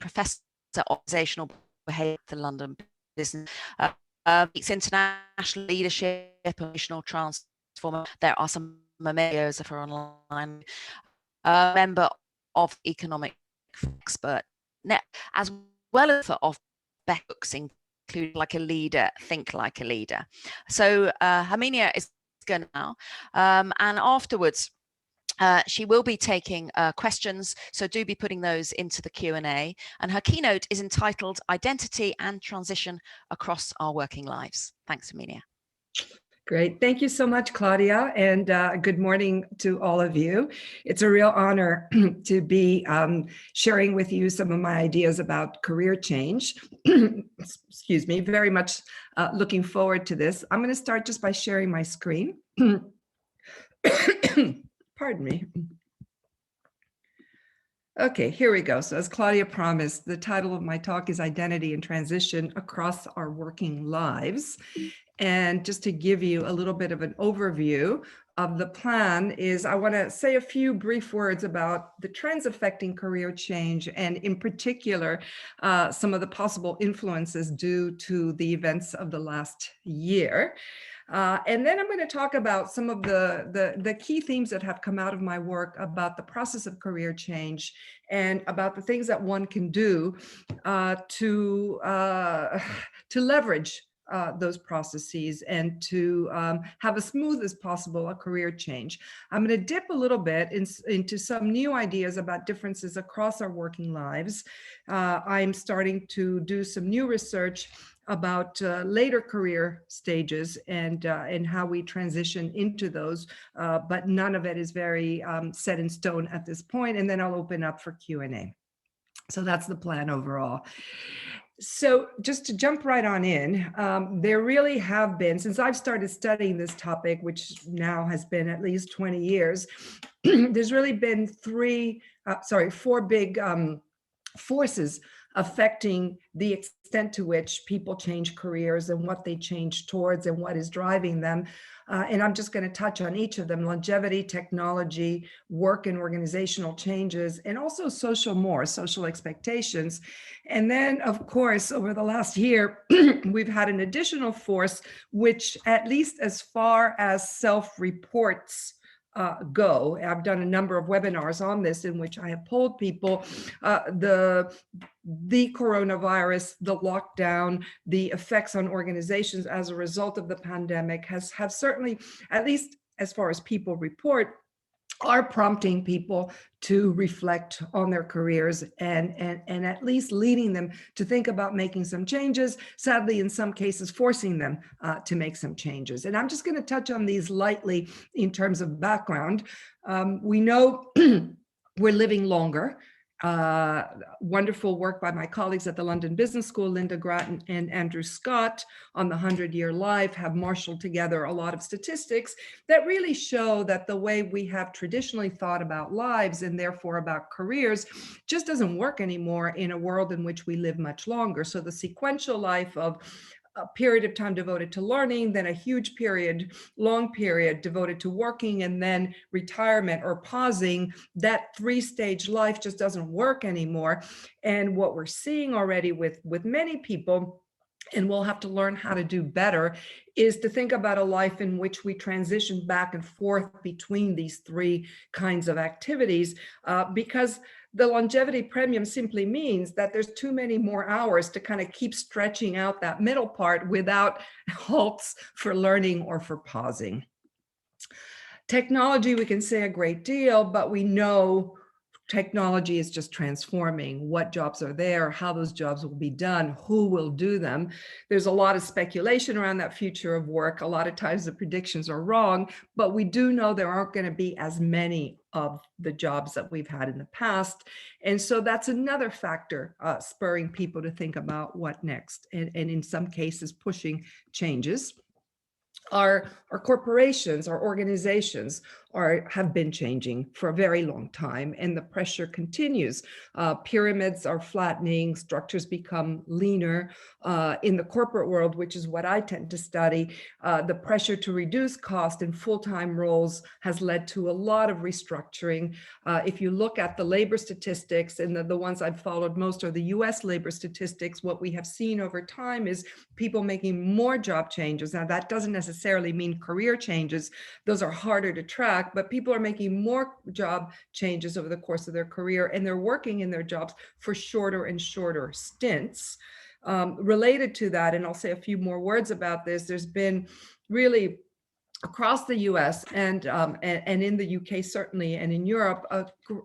Professor of Organizational Behaviour at the London Business. It's international leadership, emotional transformation. There are some videos of her online. Member of Economic Expert Net, as well as of books, including Like a Leader, Think Like a Leader. So Herminia is going now, and afterwards she will be taking questions, so do be putting those into the Q&A. And her keynote is entitled Identity and Transition Across Our Working Lives. Thanks, Herminia. Great. Thank you so much, Claudia, and good morning to all of you. It's a real honor to be sharing with you some of my ideas about career change. Excuse me, very much looking forward to this. I'm going to start just by sharing my screen. Pardon me. Okay, here we go. So as Claudia promised, the title of my talk is Identity and Transition Across Our Working Lives. And just to give you a little bit of an overview of the plan is I want to say a few brief words about the trends affecting career change, and in particular, some of the possible influences due to the events of the last year. And then I'm going to talk about some of the key themes that have come out of my work about the process of career change and about the things that one can do to leverage those processes and to have as smooth as possible a career change. I'm going to dip a little bit into some new ideas about differences across our working lives. I'm starting to do some new research about later career stages and how we transition into those, but none of it is very set in stone at this point. And then I'll open up for Q&A. So that's the plan overall. So just to jump right on in, there really have been, since I've started studying this topic, which now has been at least 20 years, there's really been four big forces affecting the extent to which people change careers and what they change towards and what is driving them. And I'm just going to touch on each of them: longevity, technology, work and organizational changes, and also social expectations. And then, of course, over the last year, we've had an additional force, which at least as far as self-reports go. I've done a number of webinars on this in which I have polled people, the coronavirus, the lockdown, the effects on organizations as a result of the pandemic have certainly, at least as far as people report, are prompting people to reflect on their careers and at least leading them to think about making some changes, sadly, in some cases, forcing them to make some changes. And I'm just going to touch on these lightly in terms of background. We know we're living longer. Wonderful work by my colleagues at the London Business School, Linda Grattan and Andrew Scott, on the 100-Year Life have marshaled together a lot of statistics that really show that the way we have traditionally thought about lives and therefore about careers just doesn't work anymore in a world in which we live much longer. So the sequential life of a period of time devoted to learning, then a huge period, long period devoted to working, and then retirement or pausing, that three-stage life just doesn't work anymore. And what we're seeing already with many people, and we'll have to learn how to do better, is to think about a life in which we transition back and forth between these three kinds of activities, because the longevity premium simply means that there's too many more hours to kind of keep stretching out that middle part without halts for learning or for pausing. Technology, we can say a great deal, but we know technology is just transforming what jobs are there, how those jobs will be done, who will do them. There's a lot of speculation around that future of work. A lot of times the predictions are wrong, but we do know there aren't going to be as many of the jobs that we've had in the past. And so that's another factor spurring people to think about what next, and in some cases pushing changes. Our corporations, our organizations have been changing for a very long time, and the pressure continues. Pyramids are flattening, structures become leaner. In the corporate world, which is what I tend to study, the pressure to reduce cost in full-time roles has led to a lot of restructuring. If you look at the labor statistics, and the ones I've followed most are the US labor statistics, what we have seen over time is people making more job changes. Now, that doesn't necessarily mean career changes. Those are harder to track, but people are making more job changes over the course of their career, and they're working in their jobs for shorter and shorter stints. Related to that, and I'll say a few more words about this, there's been really across the US and in the UK certainly, and in Europe,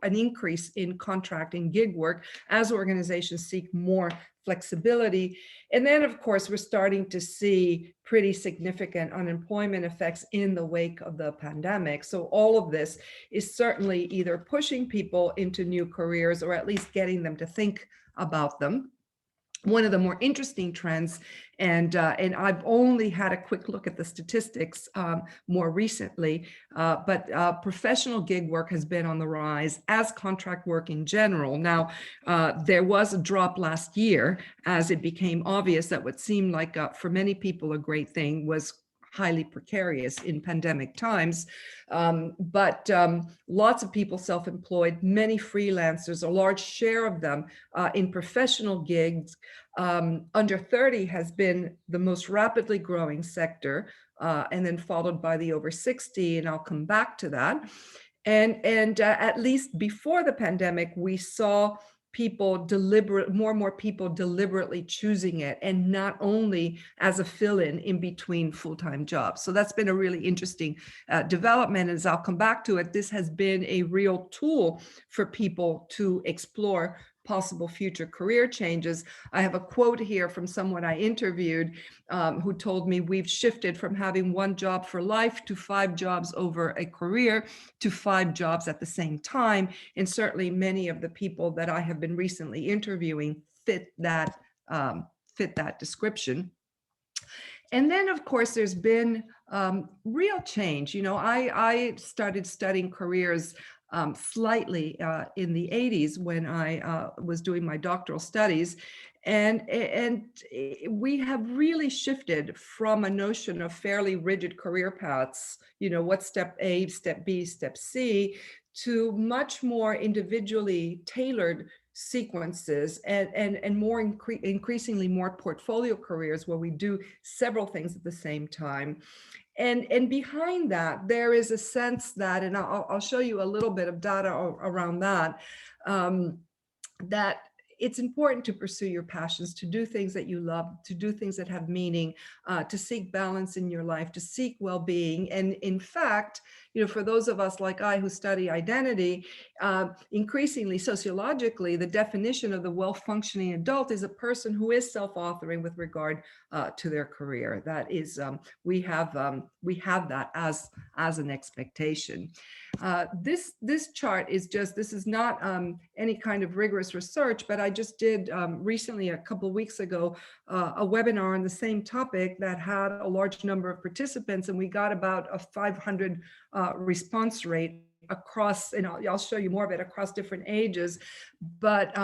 an increase in contract and gig work as organizations seek more flexibility. And then, of course, we're starting to see pretty significant unemployment effects in the wake of the pandemic. So all of this is certainly either pushing people into new careers or at least getting them to think about them. One of the more interesting trends, and I've only had a quick look at the statistics more recently, but professional gig work has been on the rise, as contract work in general. Now, there was a drop last year as it became obvious that what seemed like for many people a great thing was highly precarious in pandemic times. But lots of people self-employed, many freelancers, a large share of them in professional gigs. Under 30 has been the most rapidly growing sector, and then followed by the over 60, and I'll come back to that. And at least before the pandemic, we saw more and more people deliberately choosing it, and not only as a fill-in in between full-time jobs. So that's been a really interesting development. As I'll come back to it, this has been a real tool for people to explore possible future career changes. I have a quote here from someone I interviewed who told me, we've shifted from having one job for life to 5 jobs over a career to 5 jobs at the same time. And certainly many of the people that I have been recently interviewing fit that description. And then, of course, there's been real change. You know, I started studying careers slightly in the 80s when I was doing my doctoral studies. And we have really shifted from a notion of fairly rigid career paths, you know, what's step A, step B, step C, to much more individually tailored sequences and more increasingly more portfolio careers where we do several things at the same time. And behind that, there is a sense that, and I'll show you a little bit of data around that, that it's important to pursue your passions, to do things that you love, to do things that have meaning, to seek balance in your life, to seek well-being. And in fact, you know, for those of us like I who study identity, increasingly sociologically, the definition of the well-functioning adult is a person who is self-authoring with regard to their career. That is, we have that as an expectation. This chart is just, this is not any kind of rigorous research, but I just did recently, a couple of weeks ago, a webinar on the same topic that had a large number of participants, and we got about a 500 response rate across, and I'll show you more of it, across different ages. But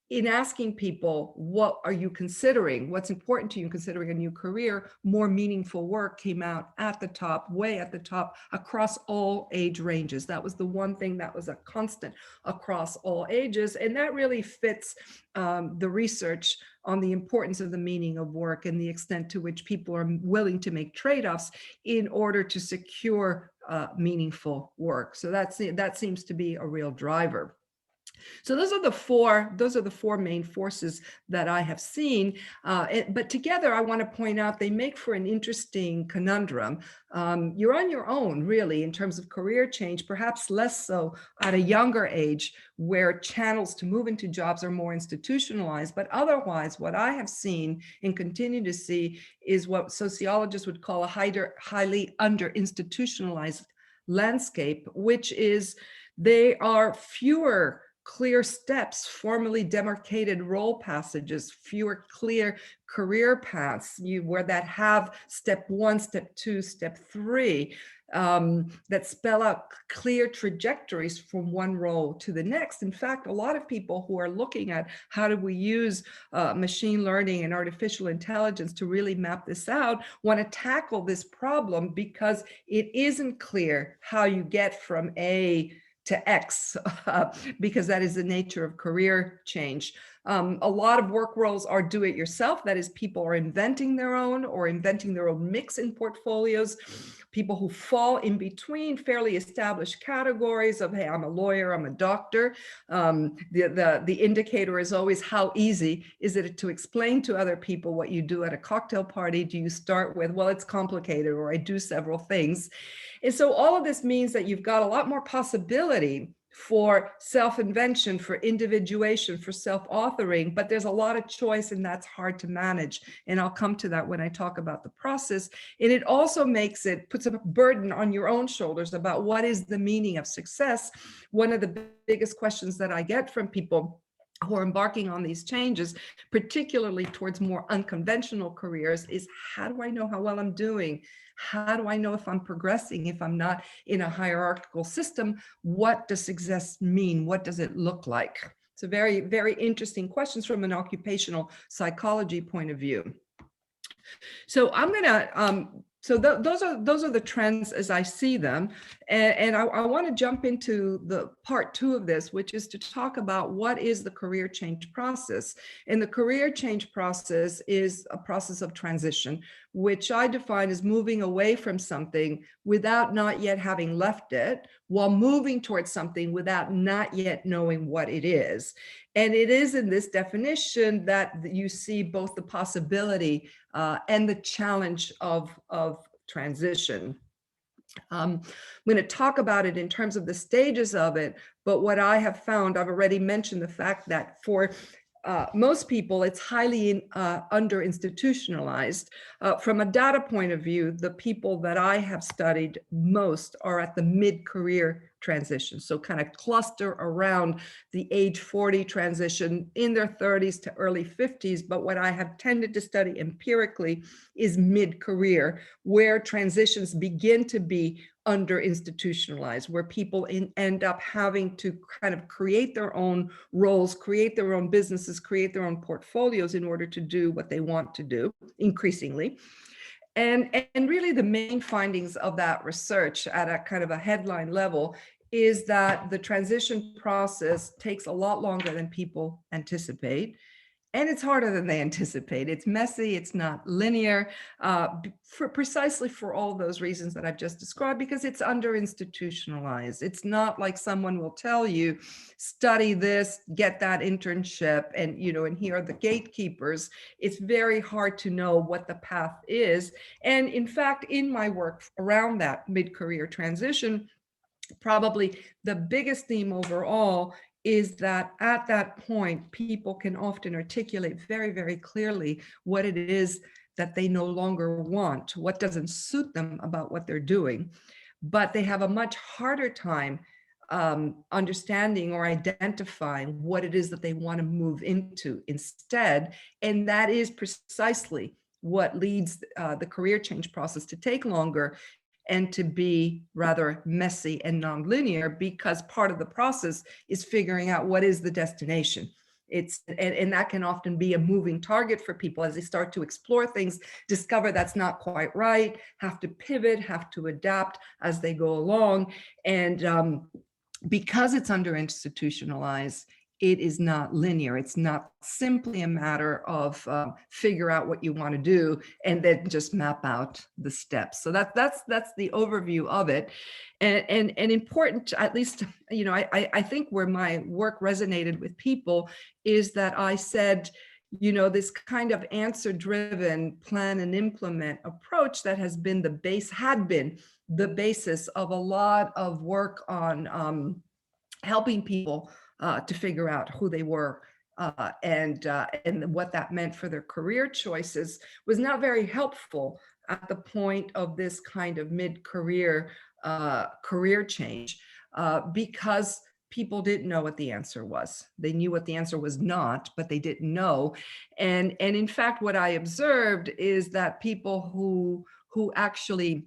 in asking people, what are you considering? What's important to you in considering a new career? More meaningful work came out at the top, way at the top, across all age ranges. That was the one thing that was a constant across all ages. And that really fits the research on the importance of the meaning of work and the extent to which people are willing to make trade-offs in order to secure meaningful work. So that seems to be a real driver. So those are the four main forces that I have seen. But together, I want to point out they make for an interesting conundrum. You're on your own, really, in terms of career change, perhaps less so at a younger age, where channels to move into jobs are more institutionalized. But otherwise, what I have seen and continue to see is what sociologists would call a highly under-institutionalized landscape, which is there are fewer clear steps, formally demarcated role passages, fewer clear career paths where that have step 1, step 2, step 3, that spell out clear trajectories from one role to the next. In fact, a lot of people who are looking at how do we use machine learning and artificial intelligence to really map this out want to tackle this problem because it isn't clear how you get from A to X, because that is the nature of career change. A lot of work roles are do it yourself. That is, people are inventing their own or inventing their own mix in portfolios. People who fall in between fairly established categories of, hey, I'm a lawyer, I'm a doctor. The indicator is always how easy is it to explain to other people what you do at a cocktail party? Do you start with, well, it's complicated, or I do several things? And so all of this means that you've got a lot more possibility for self-invention, for individuation, for self-authoring, but there's a lot of choice, and that's hard to manage. And I'll come to that when I talk about the process. And it also puts a burden on your own shoulders about what is the meaning of success. One of the biggest questions that I get from people who are embarking on these changes, particularly towards more unconventional careers, is how do I know how well I'm doing? How do I know if I'm progressing, if I'm not in a hierarchical system? What does success mean? What does it look like? It's a very, very interesting questions from an occupational psychology point of view. So I'm gonna, those are the trends as I see them. And I want to jump into the part 2 of this, which is to talk about what is the career change process. And the career change process is a process of transition, which I define as moving away from something without not yet having left it, while moving towards something without not yet knowing what it is. And it is in this definition that you see both the possibility and the challenge of transition. I'm going to talk about it in terms of the stages of it, but what I have found, I've already mentioned the fact that for most people, it's highly under-institutionalized. From a data point of view, the people that I have studied most are at the mid-career transition, so kind of cluster around the age 40 transition, in their 30s to early 50s. But what I have tended to study empirically is mid-career, where transitions begin to be under-institutionalized, where people end up having to kind of create their own roles, create their own businesses, create their own portfolios in order to do what they want to do, increasingly. And really the main findings of that research at a kind of a headline level is that the transition process takes a lot longer than people anticipate. And it's harder than they anticipate. It's messy, it's not linear, precisely for all those reasons that I've just described, because it's under-institutionalized. It's not like someone will tell you, study this, get that internship, and and here are the gatekeepers. It's very hard to know what the path is. And in fact, in my work around that mid-career transition, probably the biggest theme overall is that at that point, people can often articulate very, very clearly what it is that they no longer want, what doesn't suit them about what they're doing. But they have a much harder time understanding or identifying what it is that they want to move into instead. And that is precisely what leads the career change process to take longer and to be rather messy and nonlinear, because part of the process is figuring out what is the destination. And that can often be a moving target for people as they start to explore things, discover that's not quite right, have to pivot, have to adapt as they go along. And because it's under-institutionalized, it is not linear. It's not simply a matter of figure out what you want to do and then just map out the steps. So that's the overview of it. And important, at least, I think where my work resonated with people is that I said, this kind of answer-driven plan and implement approach that had been the basis of a lot of work on helping people to figure out who they were and what that meant for their career choices, was not very helpful at the point of this kind of mid-career career change, because people didn't know what the answer was. They knew what the answer was not, but they didn't know. And in fact, what I observed is that people who actually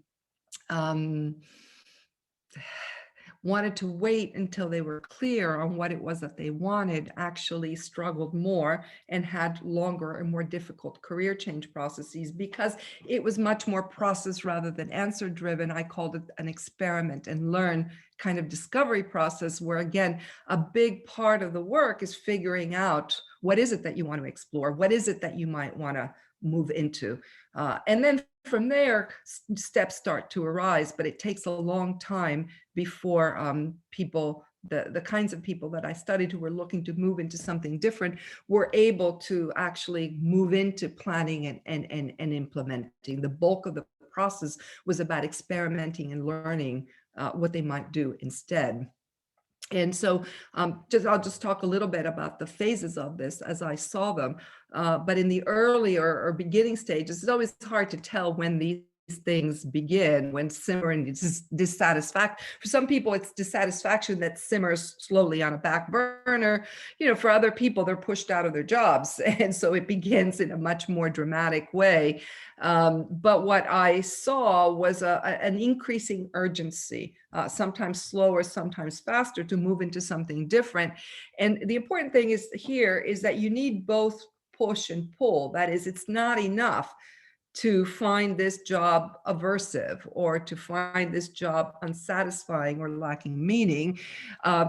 wanted to wait until they were clear on what it was that they wanted actually struggled more and had longer and more difficult career change processes, because it was much more process rather than answer driven. I called it an experiment and learn kind of discovery process, where again, a big part of the work is figuring out what is it that you want to explore, what is it that you might want to move into. And then from there, steps start to arise, but it takes a long time before people, the kinds of people that I studied who were looking to move into something different, were able to actually move into planning and implementing. The bulk of the process was about experimenting and learning what they might do instead. And so I'll just talk a little bit about the phases of this as I saw them. But in the earlier or beginning stages, it's always hard to tell when these things begin, when simmering dissatisfaction. For some people, it's dissatisfaction that simmers slowly on a back burner. For other people, they're pushed out of their jobs. And so it begins in a much more dramatic way. But what I saw was an increasing urgency, sometimes slower, sometimes faster, to move into something different. And the important thing here is that you need both push and pull. That is, it's not enough to find this job aversive or to find this job unsatisfying or lacking meaning.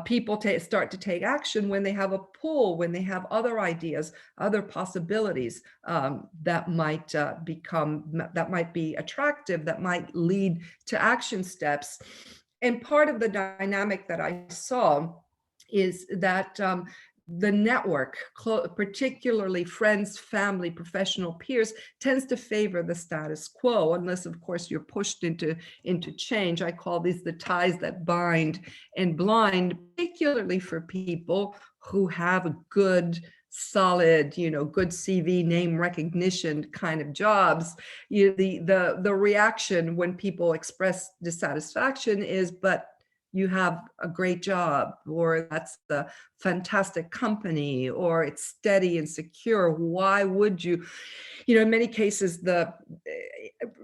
People start to take action when they have a pull, when they have other ideas, other possibilities that might be attractive, that might lead to action steps. And part of the dynamic that I saw is that the network, particularly friends, family, professional peers, tends to favor the status quo, unless, of course, you're pushed into change. I call these the ties that bind and blind, particularly for people who have a good, solid, good CV, name recognition kind of jobs. The reaction when people express dissatisfaction is, but you have a great job, or that's a fantastic company, or it's steady and secure. Why would you? In many cases,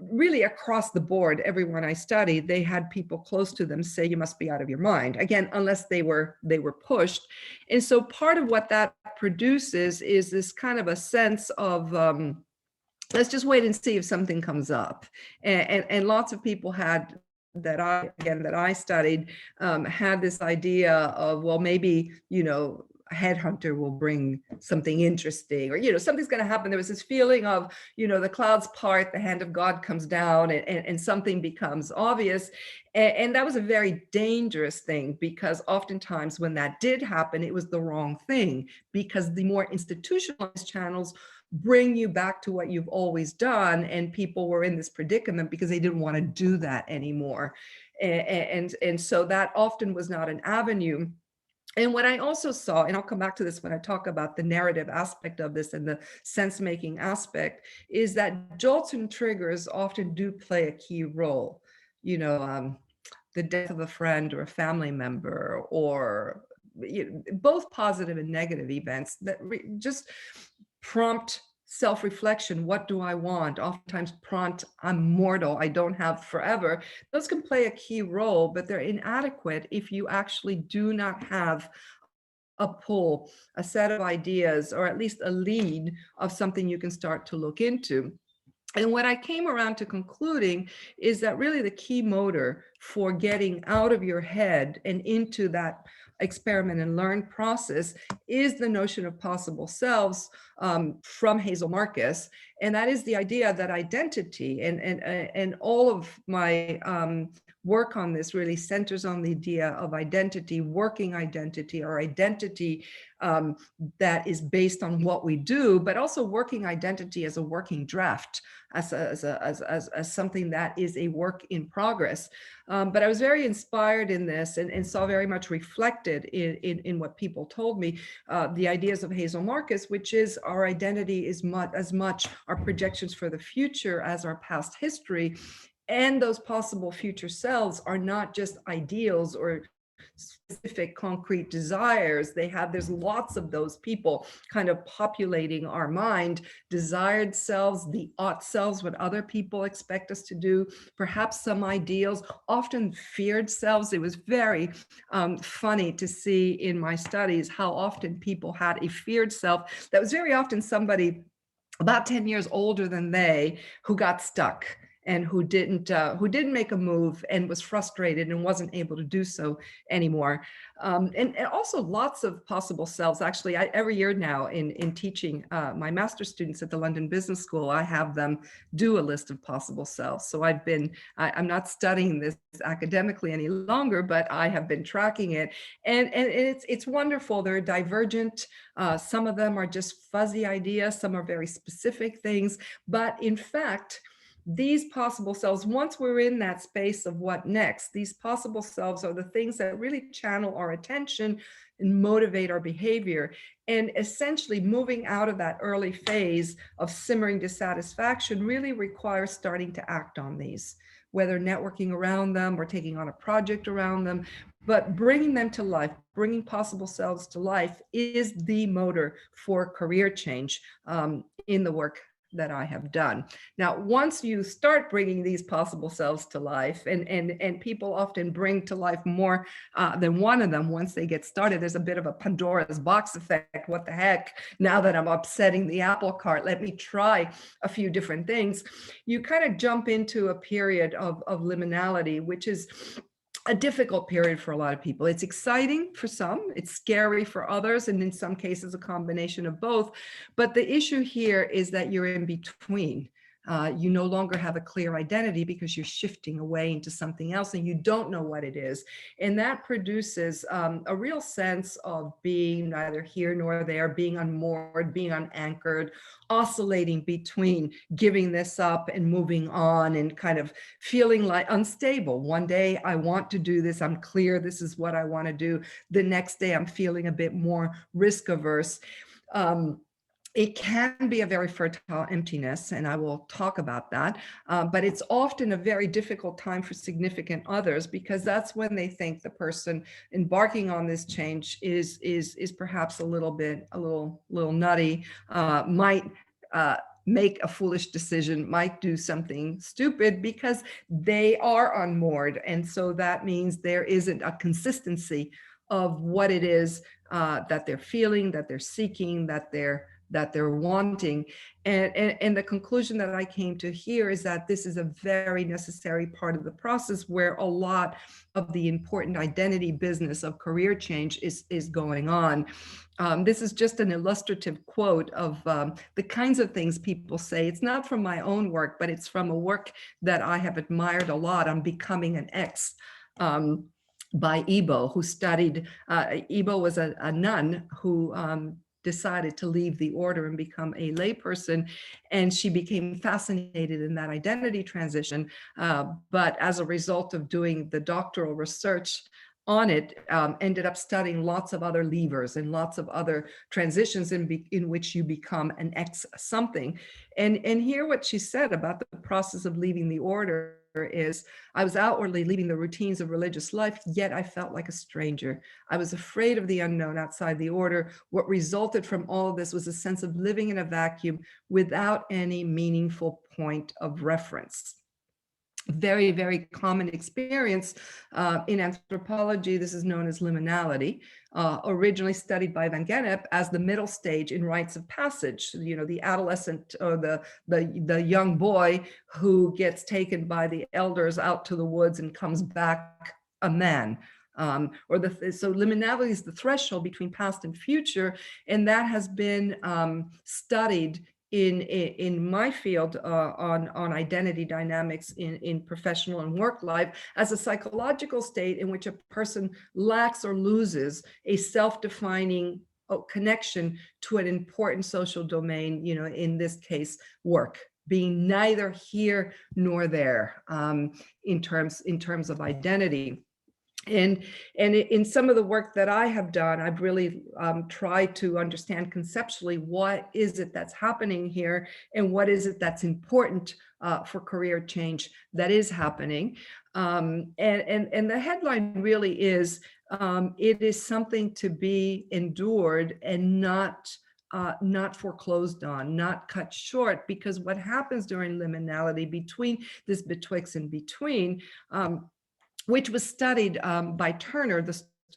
really across the board, everyone I studied, they had people close to them say, you must be out of your mind. Again, unless they were pushed. And so part of what that produces is this kind of a sense of, let's just wait and see if something comes up. And lots of people that I studied had this idea of, well, maybe, a headhunter will bring something interesting, or, something's going to happen. There was this feeling of, the clouds part, the hand of God comes down, and something becomes obvious. And that was a very dangerous thing, because oftentimes when that did happen, it was the wrong thing, because the more institutionalized channels bring you back to what you've always done, and people were in this predicament because they didn't want to do that anymore. And so that often was not an avenue. And what I also saw, and I'll come back to this when I talk about the narrative aspect of this and the sense-making aspect, is that jolts and triggers often do play a key role. The death of a friend or a family member, or both positive and negative events that just prompt self-reflection. What do I want? Oftentimes prompt, I'm mortal, I don't have forever. Those can play a key role, but they're inadequate if you actually do not have a pull, a set of ideas, or at least a lead of something you can start to look into. And what I came around to concluding is that really the key motor for getting out of your head and into that experiment and learn process is the notion of possible selves from Hazel Marcus. And that is the idea that identity, and all of my work on this really centers on the idea of identity, working identity, or identity that is based on what we do, but also working identity as a working draft, as something that is a work in progress. But I was very inspired in this, and saw very much reflected in what people told me, the ideas of Hazel Marcus, which is our identity is as much our projections for the future as our past history. And those possible future selves are not just ideals or specific concrete desires. There's lots of those people kind of populating our mind, desired selves, the ought selves, what other people expect us to do, perhaps some ideals, often feared selves. It was very funny to see in my studies how often people had a feared self that was very often somebody about 10 years older than they who got stuck and who didn't make a move and was frustrated and wasn't able to do so anymore. And also lots of possible selves. Actually, every year now in teaching my master's students at the London Business School, I have them do a list of possible selves. So I'm not studying this academically any longer, but I have been tracking it. And it's wonderful. They're divergent. Some of them are just fuzzy ideas. Some are very specific things. But in fact, these possible selves, once we're in that space of what next, these possible selves are the things that really channel our attention and motivate our behavior. And essentially moving out of that early phase of simmering dissatisfaction really requires starting to act on these, whether networking around them or taking on a project around them, but bringing them to life, bringing possible selves to life is the motor for career change in the work that I have done. Now, once you start bringing these possible selves to life, and people often bring to life more than one of them once they get started, there's a bit of a Pandora's box effect. What the heck? Now that I'm upsetting the apple cart, let me try a few different things. You kind of jump into a period of liminality, which is a difficult period for a lot of people. It's exciting for some, it's scary for others, and in some cases, a combination of both. But the issue here is that you're in between. You no longer have a clear identity because you're shifting away into something else and you don't know what it is. And that produces a real sense of being neither here nor there, being unmoored, being unanchored, oscillating between giving this up and moving on and kind of feeling like unstable. One day I want to do this, I'm clear this is what I want to do. The next day I'm feeling a bit more risk averse. It can be a very fertile emptiness, and I will talk about that. But it's often a very difficult time for significant others because that's when they think the person embarking on this change is perhaps a little nutty, might make a foolish decision, might do something stupid because they are unmoored, and so that means there isn't a consistency of what it is that they're feeling, that they're seeking, that they're wanting. And the conclusion that I came to here is that this is a very necessary part of the process where a lot of the important identity business of career change is going on. This is just an illustrative quote of the kinds of things people say. It's not from my own work, but it's from a work that I have admired a lot on becoming an X. By Ibo, who studied, Ibo was a nun who decided to leave the order and become a layperson, and she became fascinated in that identity transition. But as a result of doing the doctoral research on it, ended up studying lots of other levers and lots of other transitions in which you become an X something. And hear what she said about the process of leaving the order is, I was outwardly leading the routines of religious life, yet I felt like a stranger. I was afraid of the unknown outside the order. What resulted from all of this was a sense of living in a vacuum without any meaningful point of reference. Very, very common experience in anthropology. This is known as liminality, originally studied by Van Gennep as the middle stage in rites of passage. You know, the adolescent or the young boy who gets taken by the elders out to the woods and comes back a man. So liminality is the threshold between past and future, and that has been studied in my field on identity dynamics in professional and work life as a psychological state in which a person lacks or loses a self-defining connection to an important social domain, you know, in this case, work, being neither here nor there in terms of identity. And in some of the work that I have done, I've really tried to understand conceptually what is it that's happening here, and what is it that's important for career change that is happening. And the headline really is, it is something to be endured and not foreclosed on, not cut short, because what happens during liminality, between this betwixt and between, which was studied by Turner,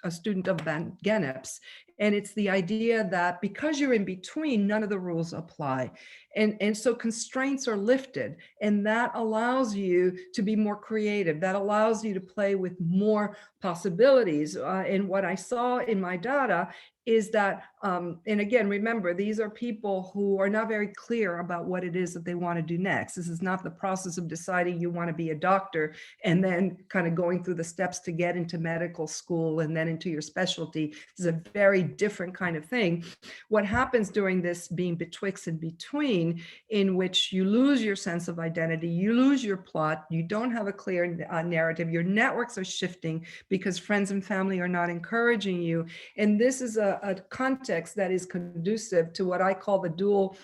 a student of Van Gennep's. And it's the idea that because you're in between, none of the rules apply. And so constraints are lifted, and that allows you to be more creative. That allows you to play with more possibilities. And what I saw in my data is that, and again, remember, these are people who are not very clear about what it is that they want to do next. This is not the process of deciding you want to be a doctor and then kind of going through the steps to get into medical school and then into your specialty. This is a very different kind of thing. What happens during this being betwixt and between, in which you lose your sense of identity, you lose your plot, you don't have a clear narrative, your networks are shifting because friends and family are not encouraging you. And this is a context that is conducive to what I call the dual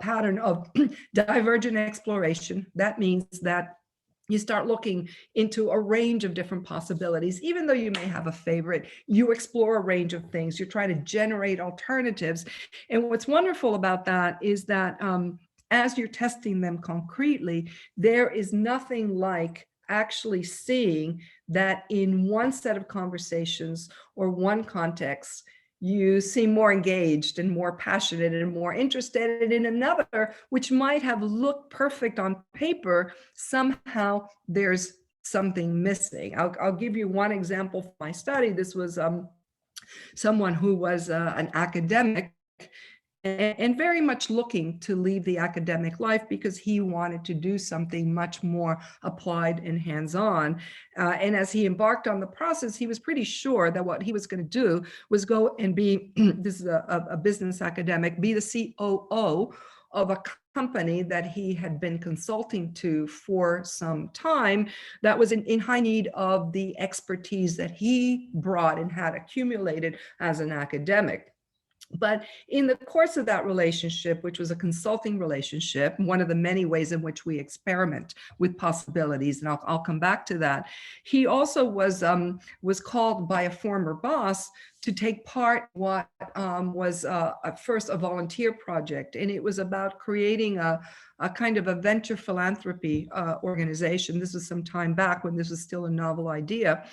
pattern of divergent exploration. That means that you start looking into a range of different possibilities. Even though you may have a favorite, you explore a range of things. You're trying to generate alternatives. And what's wonderful about that is that as you're testing them concretely, there is nothing like actually seeing that in one set of conversations or one context, you seem more engaged and more passionate and more interested. And in another, which might have looked perfect on paper, somehow there's something missing. I'll give you one example from my study. This was someone who was an academic and very much looking to leave the academic life because he wanted to do something much more applied and hands-on. And as he embarked on the process, he was pretty sure that what he was going to do was go and be, this is a business academic, be the COO of a company that he had been consulting to for some time that was in high need of the expertise that he brought and had accumulated as an academic. But in the course of that relationship, which was a consulting relationship, one of the many ways in which we experiment with possibilities, and I'll come back to that, he also was called by a former boss to take part in what was at first a volunteer project. And it was about creating a kind of a venture philanthropy organization. This was some time back when this was still a novel idea.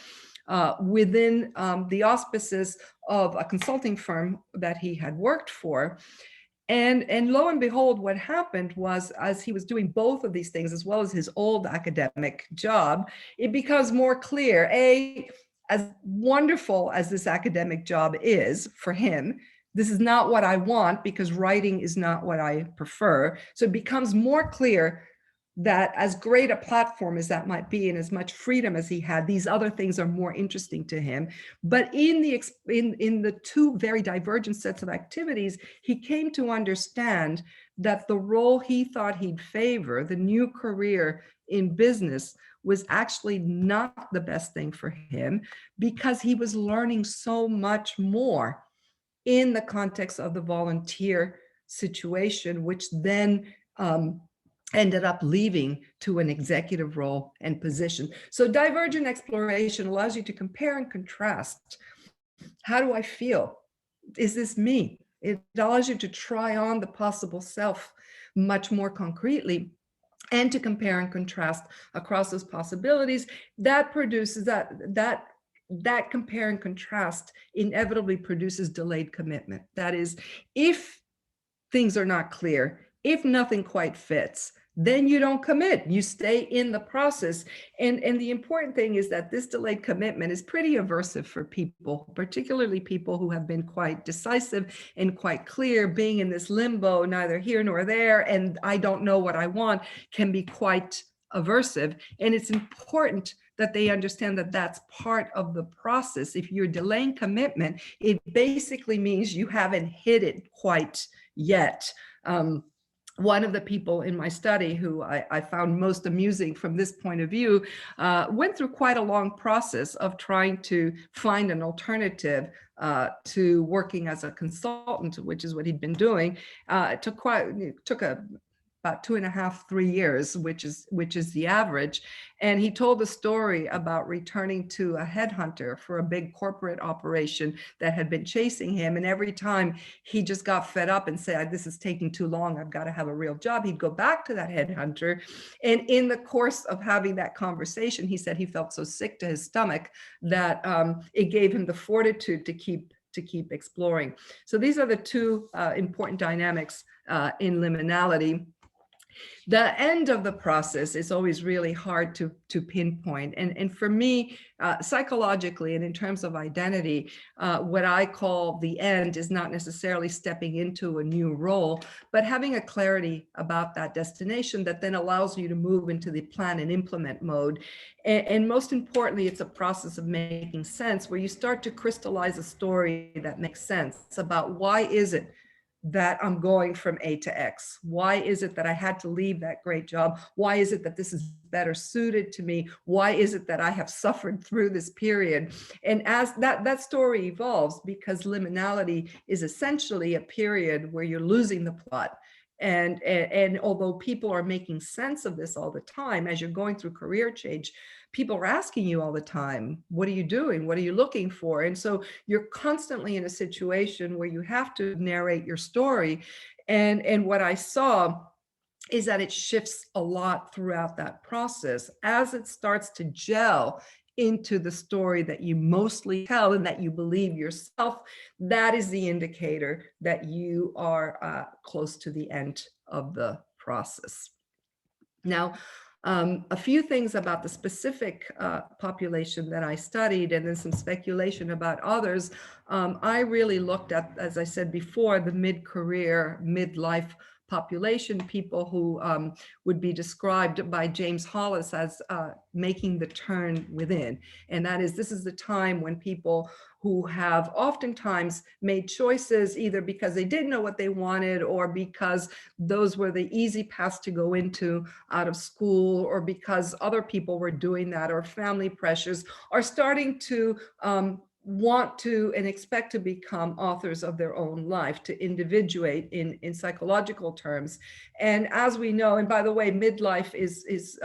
Within the auspices of a consulting firm that he had worked for. And lo and behold, what happened was, as he was doing both of these things, as well as his old academic job, it becomes more clear, as wonderful as this academic job is for him, this is not what I want, because writing is not what I prefer. So it becomes more clear that as great a platform as that might be and as much freedom as he had, these other things are more interesting to him. But in the two very divergent sets of activities, he came to understand that the role he thought he'd favor, the new career in business, was actually not the best thing for him, because he was learning so much more in the context of the volunteer situation, which then ended up leaving to an executive role and position. So divergent exploration allows you to compare and contrast. How do I feel? Is this me? It allows you to try on the possible self much more concretely, and to compare and contrast across those possibilities. That produces that compare and contrast inevitably produces delayed commitment. That is, if things are not clear, if nothing quite fits, then you don't commit. You stay in the process. And the important thing is that this delayed commitment is pretty aversive for people, particularly people who have been quite decisive and quite clear. Being in this limbo, neither here nor there, and I don't know what I want, can be quite aversive. And it's important that they understand that that's part of the process. If you're delaying commitment, it basically means you haven't hit it quite yet. one of the people in my study who I found most amusing from this point of view went through quite a long process of trying to find an alternative to working as a consultant, which is what he'd been doing. It took about 2.5, 3 years, which is the average. And he told a story about returning to a headhunter for a big corporate operation that had been chasing him. And every time he just got fed up and said, this is taking too long, I've got to have a real job, he'd go back to that headhunter. And in the course of having that conversation, he said he felt so sick to his stomach that it gave him the fortitude to keep exploring. So these are the two important dynamics in liminality. The end of the process is always really hard to pinpoint. And for me, psychologically and in terms of identity, what I call the end is not necessarily stepping into a new role, but having a clarity about that destination that then allows you to move into the plan and implement mode. And most importantly, it's a process of making sense where you start to crystallize a story that makes sense about why is it that I'm going from A to X? Why is it that I had to leave that great job? Why is it that this is better suited to me? Why is it that I have suffered through this period? And as that story evolves, because liminality is essentially a period where you're losing the plot. And although people are making sense of this all the time, as you're going through career change, people are asking you all the time, what are you doing? What are you looking for? And so you're constantly in a situation where you have to narrate your story. And what I saw is that it shifts a lot throughout that process as it starts to gel into the story that you mostly tell and that you believe yourself. That is the indicator that you are close to the end of the process. Now, a few things about the specific population that I studied, and then some speculation about others. I really looked at, as I said before, the mid-career, midlife population, people who would be described by James Hollis as making the turn within. And that is, this is the time when people who have oftentimes made choices either because they didn't know what they wanted or because those were the easy paths to go into out of school, or because other people were doing that, or family pressures, are starting to want to and expect to become authors of their own life, to individuate in psychological terms. And as we know, and by the way, midlife is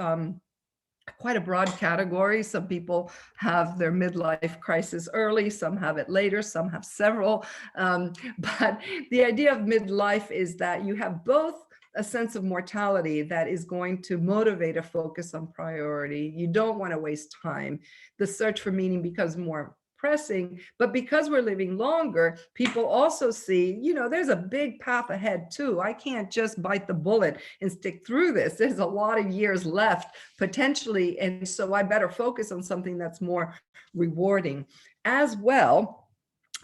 quite a broad category. Some people have their midlife crisis early, some have it later, some have several. But the idea of midlife is that you have both a sense of mortality that is going to motivate a focus on priority. You don't want to waste time. The search for meaning becomes more pressing, but because we're living longer, people also see, there's a big path ahead too. I can't just bite the bullet and stick through this. There's a lot of years left potentially, and so I better focus on something that's more rewarding. As well,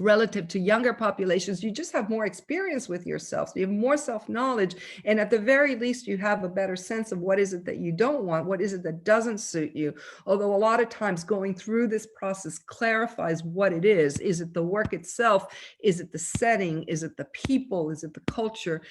relative to younger populations, you just have more experience with yourself. So you have more self-knowledge, and at the very least, you have a better sense of what is it that you don't want, what is it that doesn't suit you. Although a lot of times going through this process clarifies what it is. Is it the work itself? Is it the setting? Is it the people? Is it the culture?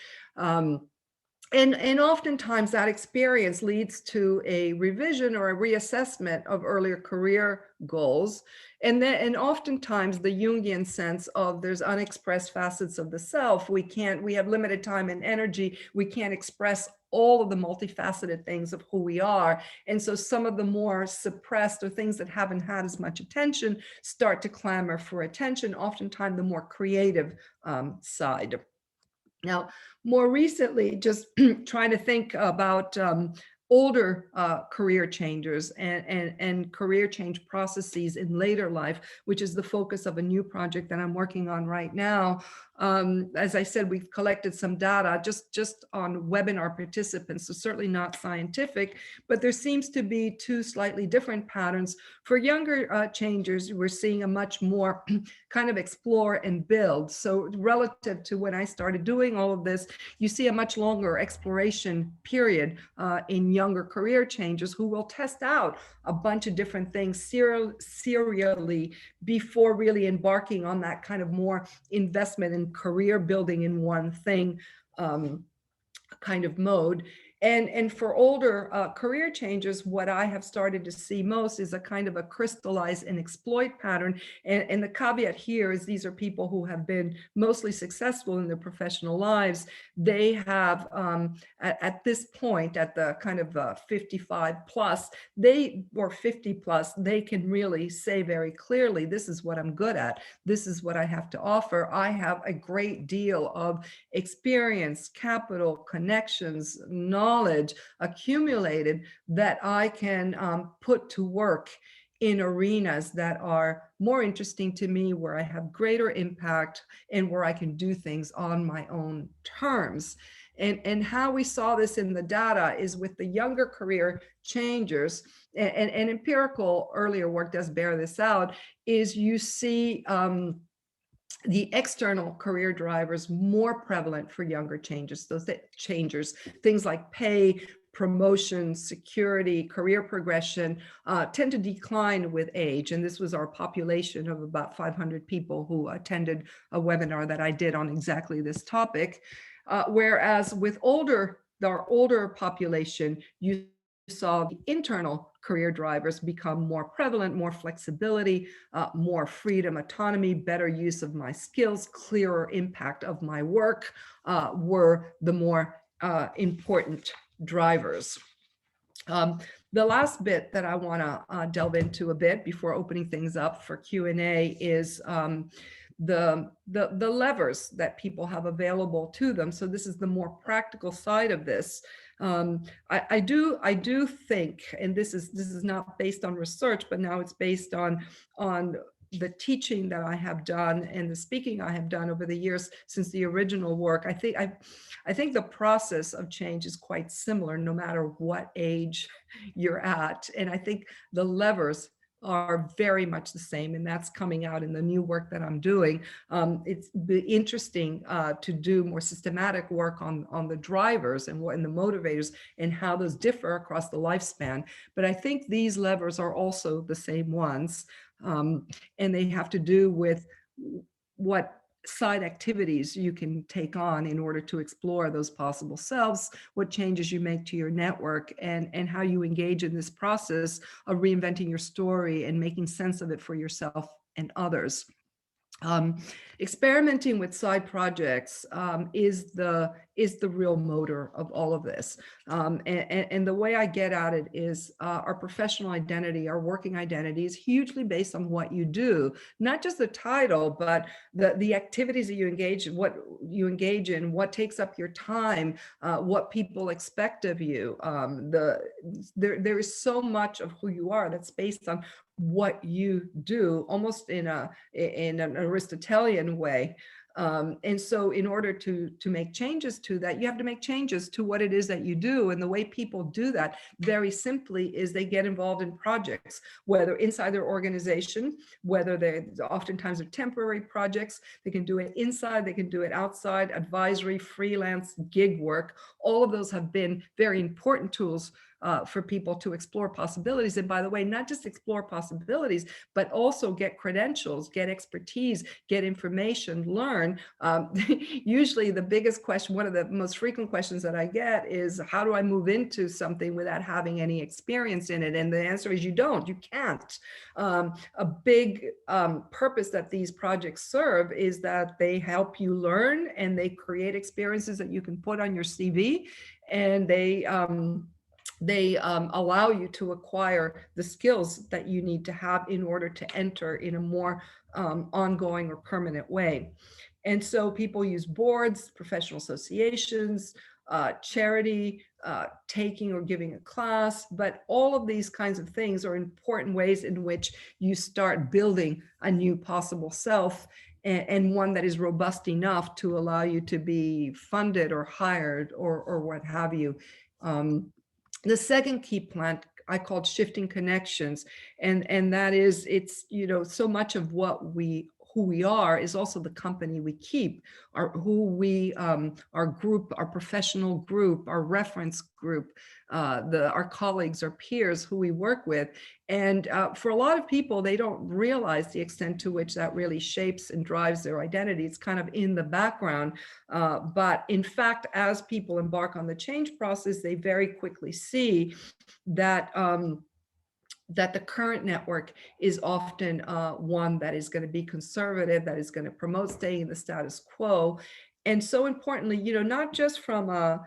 And oftentimes that experience leads to a revision or a reassessment of earlier career goals. And oftentimes the Jungian sense of there's unexpressed facets of the self. We have limited time and energy. We can't express all of the multifaceted things of who we are. And so some of the more suppressed or things that haven't had as much attention start to clamor for attention, oftentimes the more creative side. Now, more recently, just trying to think about older career changers and career change processes in later life, which is the focus of a new project that I'm working on right now. As I said, we've collected some data just on webinar participants, so certainly not scientific, but there seems to be two slightly different patterns. For younger changers, we're seeing a much more kind of explore and build. So relative to when I started doing all of this, you see a much longer exploration period in younger career changers who will test out a bunch of different things serially before really embarking on that kind of more investment in career building in one thing. kind of mode. And for older career changers, what I have started to see most is a kind of a crystallize and exploit pattern. And the caveat here is these are people who have been mostly successful in their professional lives. They have, at this point, at the kind of 55 plus, or 50 plus, they can really say very clearly, this is what I'm good at. This is what I have to offer. I have a great deal of experience, capital, connections, knowledge accumulated that I can put to work in arenas that are more interesting to me, where I have greater impact and where I can do things on my own terms. And how we saw this in the data is with the younger career changers, and empirical earlier work does bear this out, is you see the external career drivers more prevalent for younger changers, things like pay, promotion, security, career progression, tend to decline with age. And this was our population of about 500 people who attended a webinar that I did on exactly this topic. Whereas with our older population, you saw the internal career drivers become more prevalent, more flexibility, more freedom, autonomy, better use of my skills, clearer impact of my work were the more important drivers. The last bit that I want to delve into a bit before opening things up for Q&A is the levers that people have available to them. So this is the more practical side of this. I do think, and this is not based on research, but now it's based on the teaching that I have done and the speaking I have done over the years since the original work. I think the process of change is quite similar no matter what age you're at. And I think the levers are very much the same, and that's coming out in the new work that I'm doing. It's interesting to do more systematic work on the drivers and the motivators and how those differ across the lifespan. But I think these levers are also the same ones, and they have to do with what side activities you can take on in order to explore those possible selves, what changes you make to your network, and how you engage in this process of reinventing your story and making sense of it for yourself and others. Experimenting with side projects is the real motor of all of this. And the way I get at it is our professional identity, our working identity is hugely based on what you do, not just the title, but the activities that you engage in, what takes up your time, what people expect of you. There is so much of who you are that's based on what you do, almost in an Aristotelian way. And so in order to make changes to that, you have to make changes to what it is that you do. And the way people do that very simply is they get involved in projects, whether inside their organization, whether they're oftentimes are temporary projects. They can do it inside, they can do it outside, advisory, freelance, gig work. All of those have been very important tools for people to explore possibilities. And by the way, not just explore possibilities, but also get credentials, get expertise, get information, learn. Usually the biggest question, one of the most frequent questions that I get is, how do I move into something without having any experience in it? And the answer is you can't. A big purpose that these projects serve is that they help you learn and they create experiences that you can put on your CV, and they allow you to acquire the skills that you need to have in order to enter in a more ongoing or permanent way. And so people use boards, professional associations, charity, taking or giving a class, but all of these kinds of things are important ways in which you start building a new possible self, and one that is robust enough to allow you to be funded or hired or what have you. The second key plant I called shifting connections, and that is, it's so much of who who we are is also the company we keep, our group, our professional group, our reference group, our colleagues, our peers who we work with. And for a lot of people, they don't realize the extent to which that really shapes and drives their identity. It's kind of in the background. But in fact, as people embark on the change process, they very quickly see that that the current network is often one that is going to be conservative, that is going to promote staying in the status quo. And so importantly, not just from a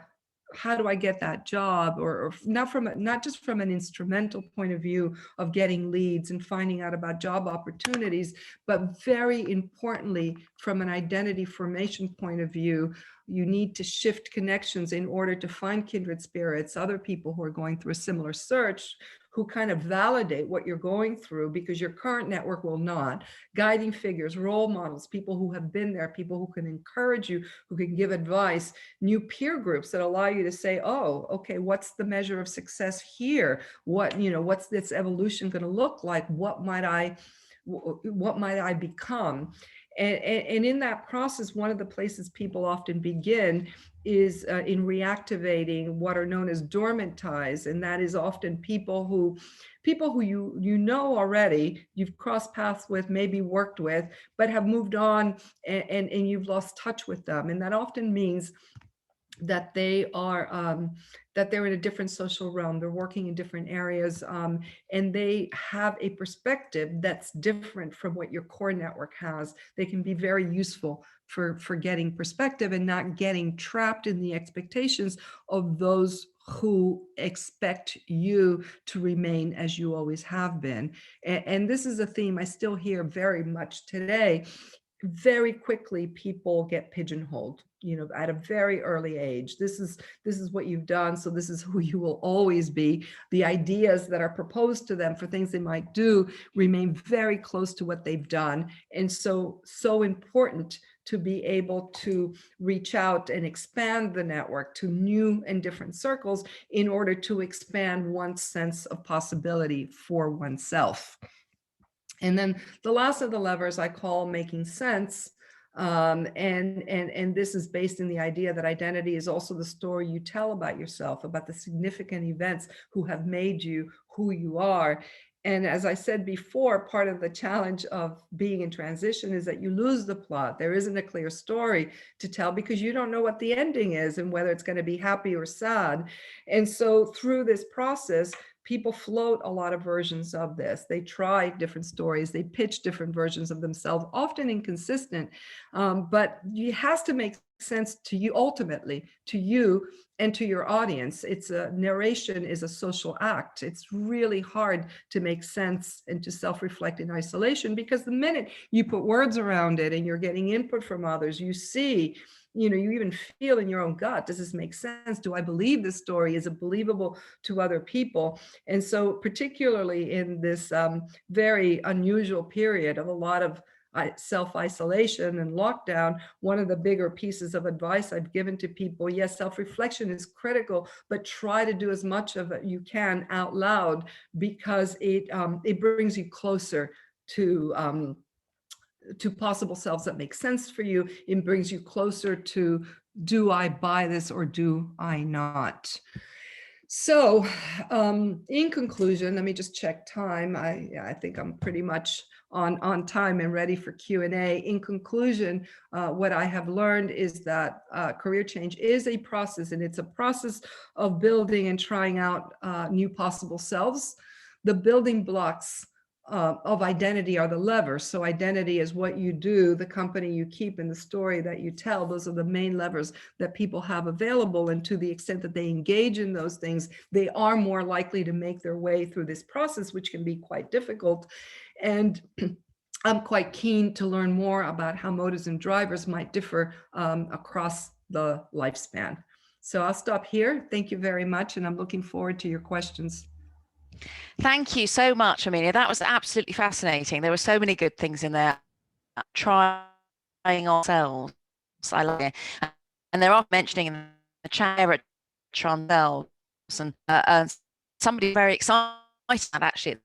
how do I get that job, or not just from an instrumental point of view of getting leads and finding out about job opportunities, but very importantly, from an identity formation point of view, you need to shift connections in order to find kindred spirits, other people who are going through a similar search, who kind of validate what you're going through, because your current network will not. Guiding figures, role models, people who have been there, people who can encourage you, who can give advice, new peer groups that allow you to say, oh, okay, what's the measure of success here? What's this evolution going to look like? What might I become? And in that process, one of the places people often begin is in reactivating what are known as dormant ties. And that is often people who you know already, you've crossed paths with, maybe worked with, but have moved on, and you've lost touch with them. And that often means that they're in a different social realm, they're working in different areas, and they have a perspective that's different from what your core network has. They can be very useful for getting perspective and not getting trapped in the expectations of those who expect you to remain as you always have been. And this is a theme I still hear very much today. Very quickly, people get pigeonholed, at a very early age. This is what you've done, so this is who you will always be. The ideas that are proposed to them for things they might do remain very close to what they've done. And so important to be able to reach out and expand the network to new and different circles in order to expand one's sense of possibility for oneself. And then the last of the levers I call making sense. And this is based in the idea that identity is also the story you tell about yourself, about the significant events who have made you who you are. And as I said before, part of the challenge of being in transition is that you lose the plot. There isn't a clear story to tell because you don't know what the ending is and whether it's going to be happy or sad. And so through this process, people float a lot of versions of this. They try different stories. They pitch different versions of themselves, often inconsistent, but it has to make sense to you, ultimately, to you and to your audience. Narration is a social act. It's really hard to make sense and to self-reflect in isolation, because the minute you put words around it and you're getting input from others, you see, you even feel in your own gut, does this make sense? Do I believe this story? Is it believable to other people? And so particularly in this very unusual period of a lot of self-isolation and lockdown, one of the bigger pieces of advice I've given to people, yes, self-reflection is critical, but try to do as much of it you can out loud, because it brings you closer to possible selves that make sense for you. It brings you closer to, do I buy this or do I not? So in conclusion, let me just check time. I think I'm pretty much on time and ready for Q&A. In conclusion, what I have learned is that career change is a process, and it's a process of building and trying out new possible selves. The building blocks of identity are the levers. So identity is what you do, the company you keep, and the story that you tell. Those are the main levers that people have available. And to the extent that they engage in those things, they are more likely to make their way through this process, which can be quite difficult. And I'm quite keen to learn more about how motives and drivers might differ across the lifespan. So I'll stop here. Thank you very much. And I'm looking forward to your questions. Thank you so much, Herminia. That was absolutely fascinating. There were so many good things in there. Trying ourselves, I love it. And they're often mentioning in the chat themselves, and somebody very excited actually at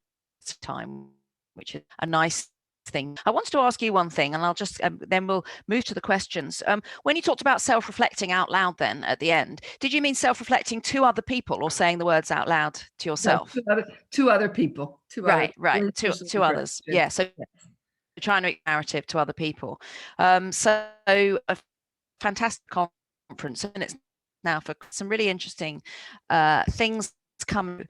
the time, which is a nice thing. I wanted to ask you one thing, and I'll just then we'll move to the questions. When you talked about self-reflecting out loud then at the end, did you mean self-reflecting to other people or saying the words out loud to yourself? No, two other people. Right, to others. Yeah, so yes. trying to make narrative to other people. So a fantastic conference, and it's now for some really interesting things come.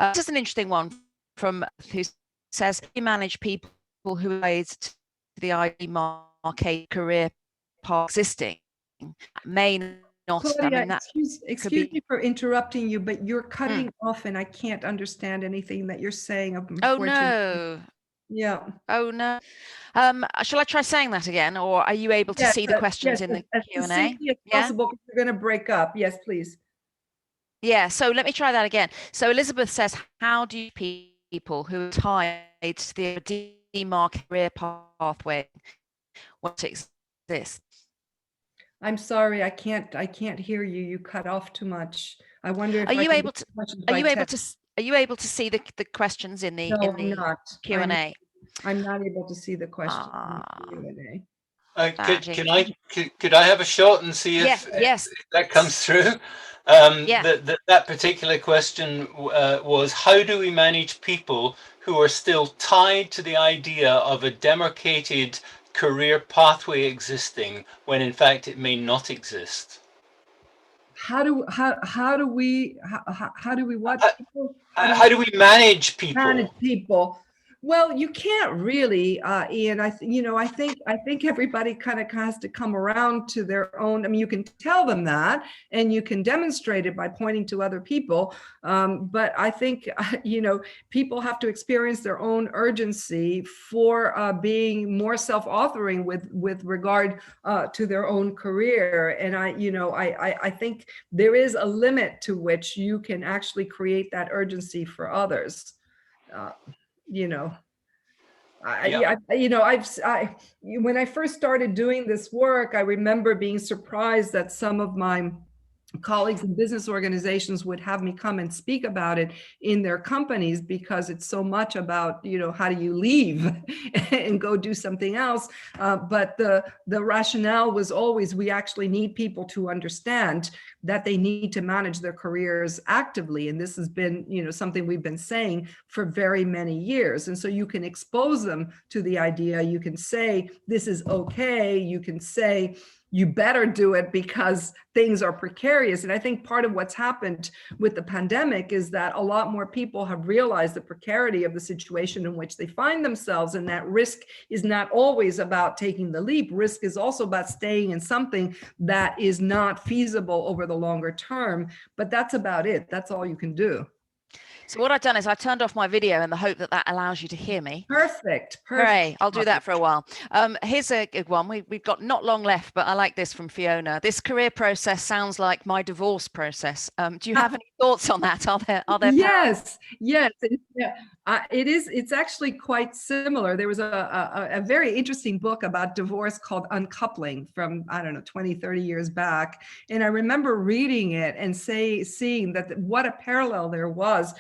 This is an interesting one from who says you manage people who aids to the ID market career path existing may not. Claudia, I mean, that excuse me for interrupting you, but you're cutting off and I can't understand anything that you're saying. Oh no. Yeah. Oh no. Shall I try saying that again, or are you able to see the questions in the Q&A? As succinctly as possible, because you're going to break up. Yes, please. Yeah, so let me try that again. So Elizabeth says, how do you people who are tied to the demarc career pathway what exists? I'm sorry, I can't hear you. You cut off too much. I wonder if are you able to see the questions in the Q&A? I'm not able to see the questions in the Q&A. Could I have a shot and see if that comes through? That particular question was, how do we manage people who are still tied to the idea of a demarcated career pathway existing when in fact it may not exist? How do we what people? How do we manage people? Manage people. Well, you can't really, Ian. I think everybody kind of has to come around to their own. I mean, you can tell them that, and you can demonstrate it by pointing to other people. But I think people have to experience their own urgency for being more self-authoring with regard to their own career. And I think there is a limit to which you can actually create that urgency for others. When I first started doing this work, I remember being surprised that some of my colleagues in business organizations would have me come and speak about it in their companies, because it's so much about, how do you leave and go do something else. But the rationale was always, we actually need people to understand that they need to manage their careers actively. And this has been, something we've been saying for very many years. And so you can expose them to the idea. You can say, this is okay. You can say, you better do it because things are precarious. And I think part of what's happened with the pandemic is that a lot more people have realized the precarity of the situation in which they find themselves, and that risk is not always about taking the leap. Risk is also about staying in something that is not feasible over the longer term. But that's about it. That's all you can do. So what I've done is I turned off my video in the hope that allows you to hear me. Perfect. Hooray, I'll do that for a while. Here's a good one. We've got not long left, but I like this from Fiona. This career process sounds like my divorce process. Do you have any thoughts on that? Are there Yes. It is. It's actually quite similar. There was a very interesting book about divorce called Uncoupling from, 20, 30 years back. And I remember reading it and seeing that what a parallel there was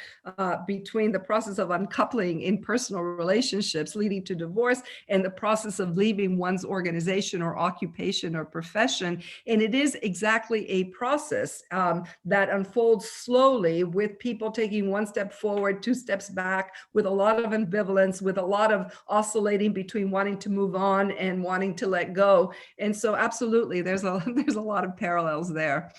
between the process of uncoupling in personal relationships leading to divorce and the process of leaving one's organization or occupation or profession. And it is exactly a process that unfolds slowly, with people taking one step forward, two steps back, with a lot of ambivalence, with a lot of oscillating between wanting to move on and wanting to let go. And so absolutely, there's a lot of parallels there.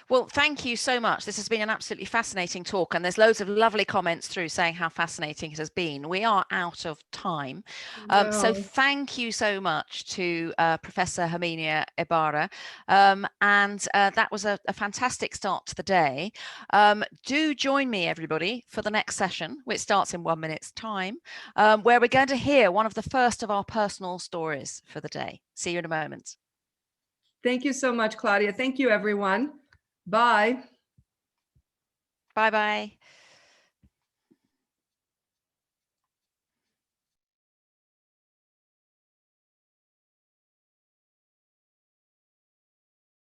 Well, thank you so much. This has been an absolutely fascinating talk, and there's loads of lovely comments through saying how fascinating it has been. We are out of time. So thank you so much to Professor Herminia Ibarra. And that was a fantastic start to the day. Do join me, everybody, for the next session, which starts in 1 minute's time, where we're going to hear one of the first of our personal stories for the day. See you in a moment. Thank you so much, Claudia. Thank you, everyone. Bye. Bye-bye.